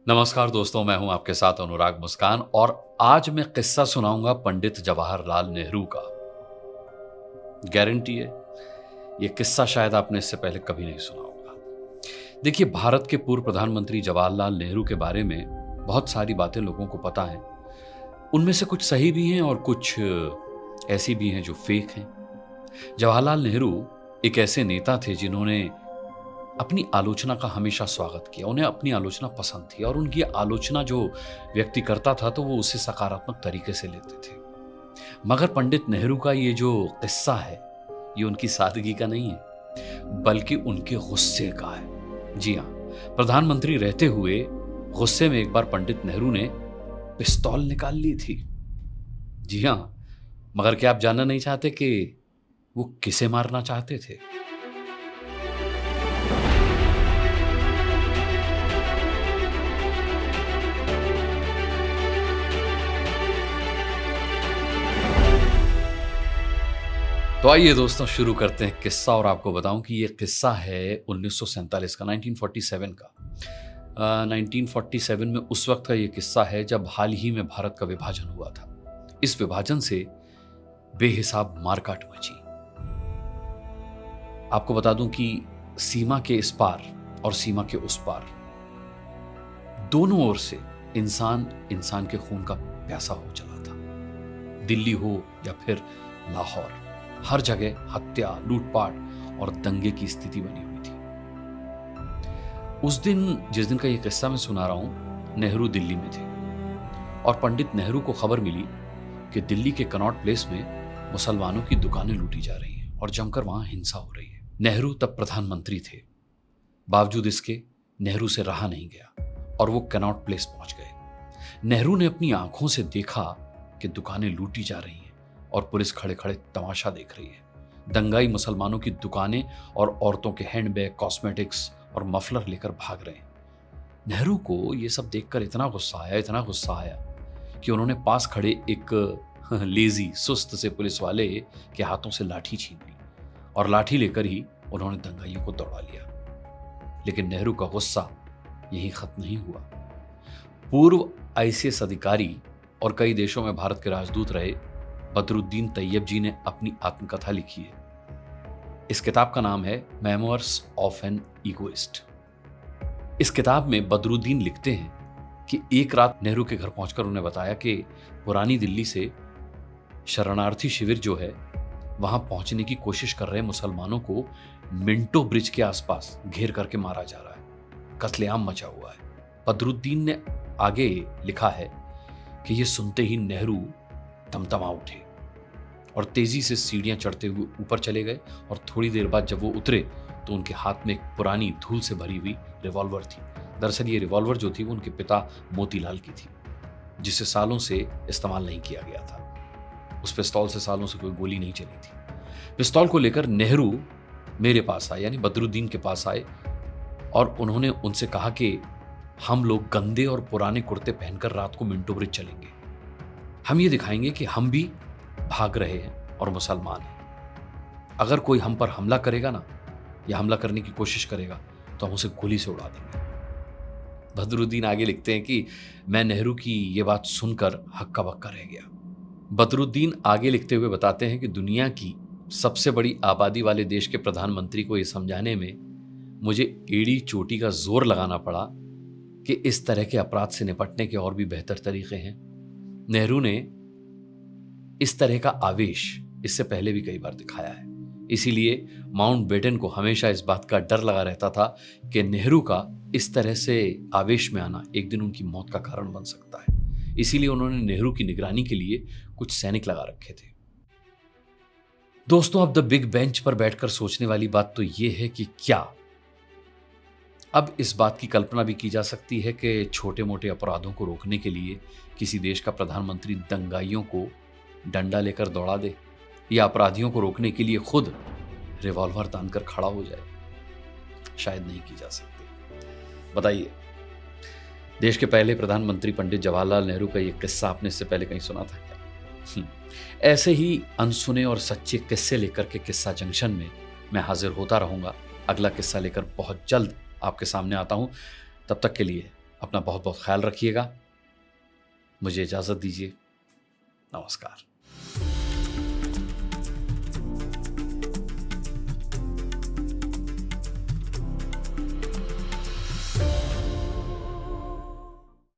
नमस्कार दोस्तों, मैं हूं आपके साथ अनुराग मुस्कान और आज मैं किस्सा सुनाऊंगा पंडित जवाहरलाल नेहरू का। गारंटी है ये किस्सा शायद आपने इससे पहले कभी नहीं सुना होगा। देखिए, भारत के पूर्व प्रधानमंत्री जवाहरलाल नेहरू के बारे में बहुत सारी बातें लोगों को पता है। उनमें से कुछ सही भी हैं और कुछ ऐसी भी हैं जो फेक हैं। जवाहरलाल नेहरू एक ऐसे नेता थे जिन्होंने अपनी आलोचना का हमेशा स्वागत किया। उन्हें अपनी आलोचना पसंद थी और उनकी आलोचना जो व्यक्ति करता था तो वो उसे सकारात्मक तरीके से लेते थे। मगर पंडित नेहरू का ये जो किस्सा है, ये उनकी सादगी का नहीं है, बल्कि उनके गुस्से का है। जी हाँ, प्रधानमंत्री रहते हुए गुस्से में एक बार पंडित नेहरू ने पिस्तौल निकाल ली थी। जी हाँ, मगर क्या आप जानना नहीं चाहते कि वो किसे मारना चाहते थे? तो आइए दोस्तों, शुरू करते हैं किस्सा और आपको बताऊं कि ये किस्सा है 1947 का, 1947 का। 1947 में उस वक्त का ये किस्सा है जब हाल ही में भारत का विभाजन हुआ था। इस विभाजन से बेहिसाब मारकाट मची। आपको बता दूं कि सीमा के इस पार और सीमा के उस पार दोनों ओर से इंसान इंसान के खून का प्यासा हो चला था। दिल्ली हो या फिर लाहौर, हर जगह हत्या, लूटपाट और दंगे की स्थिति बनी हुई थी। उस दिन, जिस दिन का ये किस्सा मैं सुना रहा हूं, नेहरू दिल्ली में थे और पंडित नेहरू को खबर मिली कि दिल्ली के कनॉट प्लेस में मुसलमानों की दुकानें लूटी जा रही हैं और जमकर वहां हिंसा हो रही है। नेहरू तब प्रधानमंत्री थे। बावजूद इसके नेहरू से रहा नहीं गया और वो कनॉट प्लेस पहुंच गए। नेहरू ने अपनी आंखों से देखा कि दुकानें लूटी जा रही हैं और पुलिस खड़े खड़े तमाशा देख रही है। दंगाई मुसलमानों की दुकानें और औरतों के हैंडबैग, कॉस्मेटिक्स और मफलर लेकर भाग रहे हैं। नेहरू को यह सब देखकर इतना गुस्सा आया कि उन्होंने पास खड़े एक लेजी, सुस्त से पुलिस वाले के हाथों से लाठी छीन ली और लाठी लेकर ही उन्होंने दंगाइयों को दौड़ा लिया। लेकिन नेहरू का गुस्सा यहीं खत्म नहीं हुआ। पूर्व आईसीएस अधिकारी और कई देशों में भारत के राजदूत रहे बदरुद्दीन तैयब जी ने अपनी आत्मकथा लिखी है। इस किताब का नाम है मेमोइर्स ऑफ एन ईगोइस्ट। इस किताब में बदरुद्दीन लिखते हैं कि एक रात नेहरू के घर पहुंचकर उन्हें बताया कि पुरानी दिल्ली से शरणार्थी शिविर जो है, वहां पहुंचने की कोशिश कर रहे मुसलमानों को मिंटो ब्रिज के आसपास घेर करके मारा जा रहा है। कत्लेआम मचा हुआ है। बदरुद्दीन ने आगे लिखा है कि यह सुनते ही नेहरू तमतमा उठे और तेजी से सीढ़ियां चढ़ते हुए ऊपर चले गए और थोड़ी देर बाद जब वो उतरे तो उनके हाथ में एक पुरानी धूल से भरी हुई रिवॉल्वर थी। दरअसल ये रिवॉल्वर जो थी वो उनके पिता मोतीलाल की थी, जिसे सालों से इस्तेमाल नहीं किया गया था। उस पिस्तौल से सालों से कोई गोली नहीं चली थी। पिस्तौल को लेकर नेहरू मेरे पास आए, यानी बदरुद्दीन के पास आए और उन्होंने उनसे कहा कि हम लोग गंदे और पुराने कुर्ते पहनकर रात को मिंटो ब्रिज चलेंगे। हम ये दिखाएंगे कि हम भी भाग रहे हैं और मुसलमान हैं। अगर कोई हम पर हमला करेगा ना, या हमला करने की कोशिश करेगा, तो हम उसे गोली से उड़ा देंगे। बदरुद्दीन आगे लिखते हैं कि मैं नेहरू की ये बात सुनकर हक्का बक्का रह गया। बदरुद्दीन आगे लिखते हुए बताते हैं कि दुनिया की सबसे बड़ी आबादी वाले देश के प्रधानमंत्री को यह समझाने में मुझे एड़ी चोटी का जोर लगाना पड़ा कि इस तरह के अपराध से निपटने के और भी बेहतर तरीके हैं। नेहरू ने इस तरह का आवेश इससे पहले भी कई बार दिखाया है। इसीलिए माउंटबेटन को हमेशा इस बात का डर लगा रहता था कि नेहरू का इस तरह से आवेश में आना एक दिन उनकी मौत का कारण बन सकता है। इसीलिए उन्होंने नेहरू की निगरानी के लिए कुछ सैनिक लगा रखे थे। दोस्तों, अब द बिग बेंच पर बैठकर सोचने वाली बात तो यह है कि क्या अब इस बात की कल्पना भी की जा सकती है कि छोटे मोटे अपराधों को रोकने के लिए किसी देश का प्रधानमंत्री दंगाइयों को डंडा लेकर दौड़ा दे या अपराधियों को रोकने के लिए खुद रिवॉल्वर तानकर खड़ा हो जाए? शायद नहीं की जा सकती। बताइए, देश के पहले प्रधानमंत्री पंडित जवाहरलाल नेहरू का यह किस्सा आपने इससे पहले कहीं सुना था क्या? ऐसे ही अनसुने और सच्चे किस्से लेकर के किस्सा जंक्शन में मैं हाजिर होता रहूंगा। अगला किस्सा लेकर बहुत जल्द आपके सामने आता हूं। तब तक के लिए अपना बहुत बहुत ख्याल रखिएगा। मुझे इजाज़त दीजिए। नमस्कार।